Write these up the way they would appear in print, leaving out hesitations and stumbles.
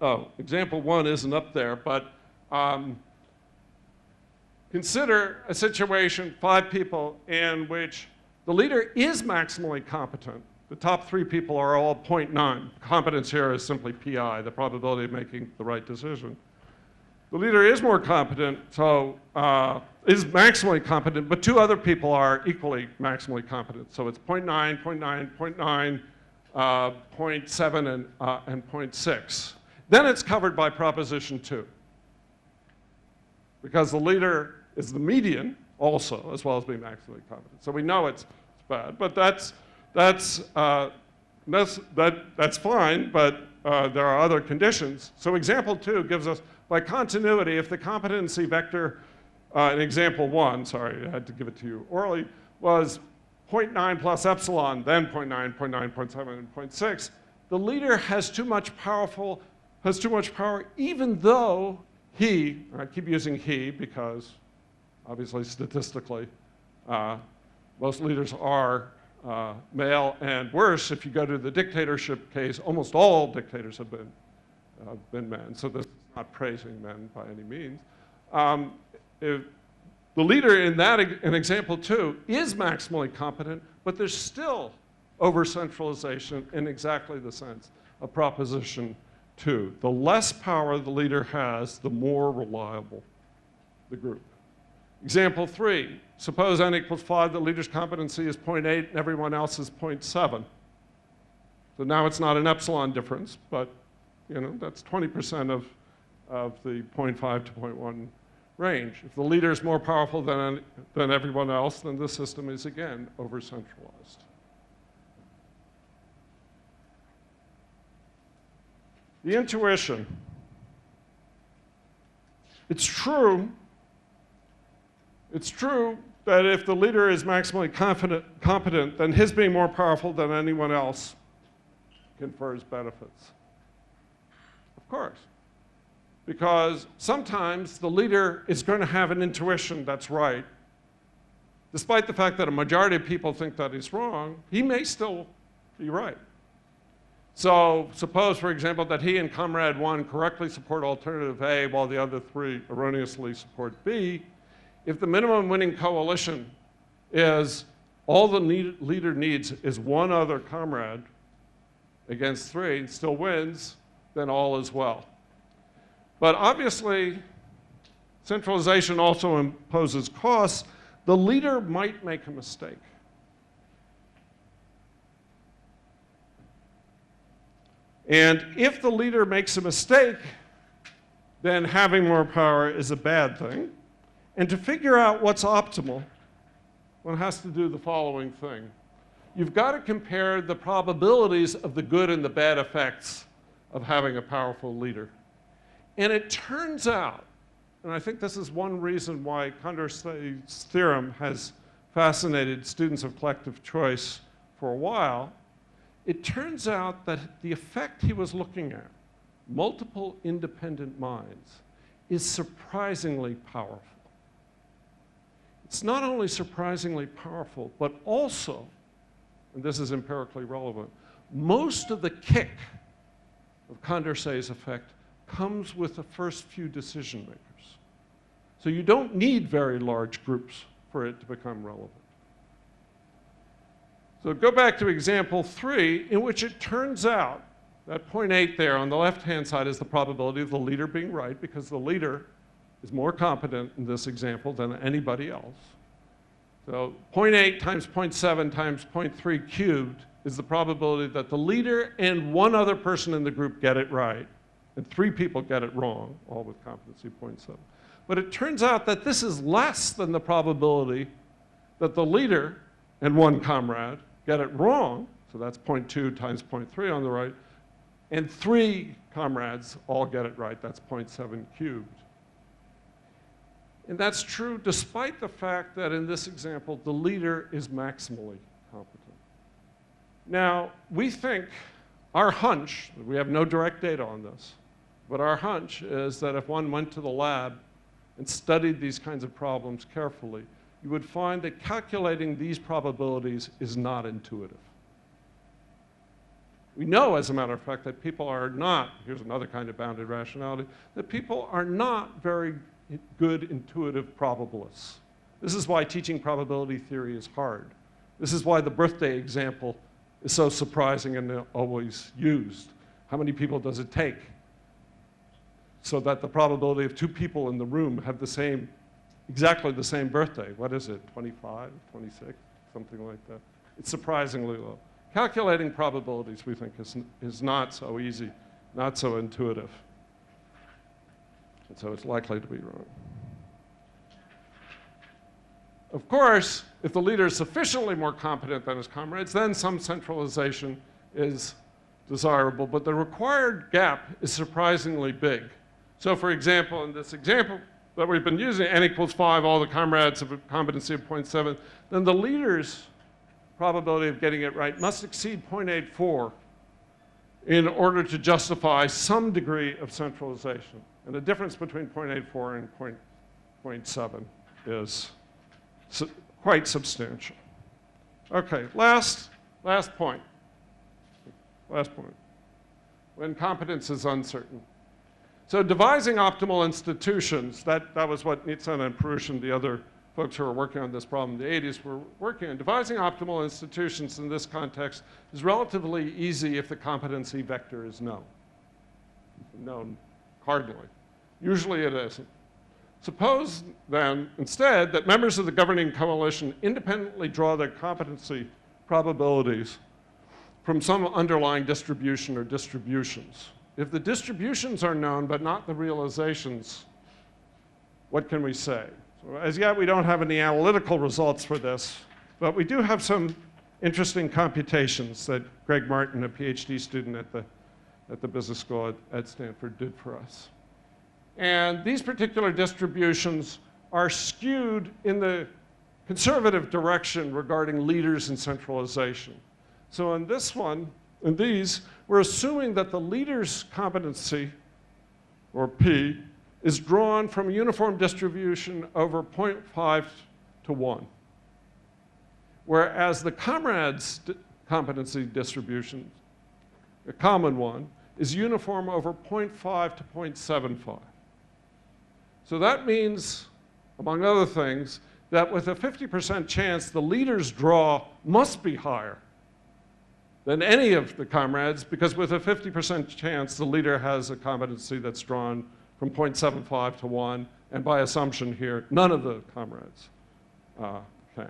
oh, example 1 isn't up there, but consider a situation, 5 people, in which the leader is maximally competent. The top 3 people are all 0.9. Competence here is simply PI, the probability of making the right decision. The leader is more competent, so is maximally competent, but 2 other people are equally maximally competent. So it's 0.9, 0.9, 0.9, 0.7, and 0.6. Then it's covered by proposition 2. Because the leader is the median also, as well as being maximally competent. So we know it's bad, but that's fine, but there are other conditions. So example 2 gives us, by continuity, if the competency vector in example 1, sorry, I had to give it to you orally, was 0.9 plus epsilon, then 0.9, 0.9, 0.7, and 0.6, the leader has too much power, even though he, I keep using he because obviously statistically, most leaders are male, and worse, if you go to the dictatorship case, almost all dictators have been men. So this is not praising men by any means. If the leader in example 2 is maximally competent, but there's still over-centralization in exactly the sense of proposition 2. The less power the leader has, the more reliable the group. Example 3, suppose n equals 5, the leader's competency is 0.8 and everyone else is 0.7. So now it's not an epsilon difference, but that's 20% of the 0.5 to 0.1 range. If the leader is more powerful than everyone else, then the system is again over-centralized. The intuition. It's true that if the leader is maximally competent, then his being more powerful than anyone else confers benefits. Of course. Because sometimes the leader is going to have an intuition that's right. Despite the fact that a majority of people think that he's wrong, he may still be right. So suppose, for example, that he and Comrade 1 correctly support alternative A while the other 3 erroneously support B. If the minimum winning coalition is all the leader needs is 1 other comrade against 3 and still wins, then all is well. But obviously, centralization also imposes costs. The leader might make a mistake. And if the leader makes a mistake, then having more power is a bad thing. And to figure out what's optimal, one has to do the following thing. You've got to compare the probabilities of the good and the bad effects of having a powerful leader. And it turns out, and I think this is one reason why Condorcet's theorem has fascinated students of collective choice for a while, it turns out that the effect he was looking at, multiple independent minds, is surprisingly powerful. It's not only surprisingly powerful, but also, and this is empirically relevant, most of the kick of Condorcet's effect comes with the first few decision makers. So you don't need very large groups for it to become relevant. So go back to example 3, in which it turns out that 0.8 there on the left-hand side is the probability of the leader being right, because the leader is more competent in this example than anybody else. So 0.8 times 0.7 times 0.3 cubed is the probability that the leader and 1 other person in the group get it right, and 3 people get it wrong, all with competency 0.7. But it turns out that this is less than the probability that the leader and 1 comrade get it wrong, so that's 0.2 times 0.3 on the right, and 3 comrades all get it right, that's 0.7 cubed. And that's true despite the fact that in this example, the leader is maximally competent. Now, we think, our hunch, we have no direct data on this, but our hunch is that if one went to the lab and studied these kinds of problems carefully, you would find that calculating these probabilities is not intuitive. We know, as a matter of fact, that people are not, here's another kind of bounded rationality, that people are not very good intuitive probabilists. This is why teaching probability theory is hard. This is why the birthday example is so surprising and always used. How many people does it take so that the probability of two people in the room have the same, exactly the same birthday? What is it, 25, 26, something like that? It's surprisingly low. Calculating probabilities, we think, is not so easy, not so intuitive. And so it's likely to be wrong. Of course, if the leader is sufficiently more competent than his comrades, then some centralization is desirable, but the required gap is surprisingly big. So for example, in this example that we've been using, n equals 5, all the comrades have a competency of 0.7, then the leader's probability of getting it right must exceed 0.84 in order to justify some degree of centralization. And the difference between 0.84 and 0.7 is quite substantial. Okay, last point. Last point. When competence is uncertain. So devising optimal institutions, that was what Nitzan and Parush and the other folks who were working on this problem in the 80s were working on. Devising optimal institutions in this context is relatively easy if the competency vector is known. Known cardinally. Usually it isn't. Suppose then, instead, that members of the governing coalition independently draw their competency probabilities from some underlying distribution or distributions. If the distributions are known but not the realizations, what can we say? So as yet, we don't have any analytical results for this, but we do have some interesting computations that Greg Martin, a PhD student at the business school at Stanford, did for us. And these particular distributions are skewed in the conservative direction regarding leaders and centralization. So in this one, in these, we're assuming that the leader's competency, or P, is drawn from a uniform distribution over 0.5 to 1. Whereas the comrades' competency distribution, a common one, is uniform over 0.5 to 0.75. So that means, among other things, that with a 50% chance, the leader's draw must be higher than any of the comrades, because with a 50% chance, the leader has a competency that's drawn from 0.75 to 1, and by assumption here, none of the comrades can.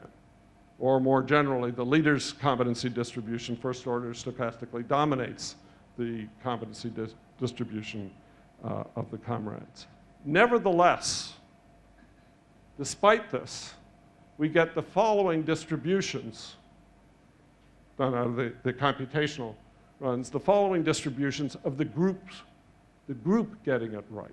Or more generally, the leader's competency distribution, first order stochastically, dominates the competency distribution of the comrades. Nevertheless, despite this, we get the following distributions done out of the computational runs, the following distributions of the group getting it right.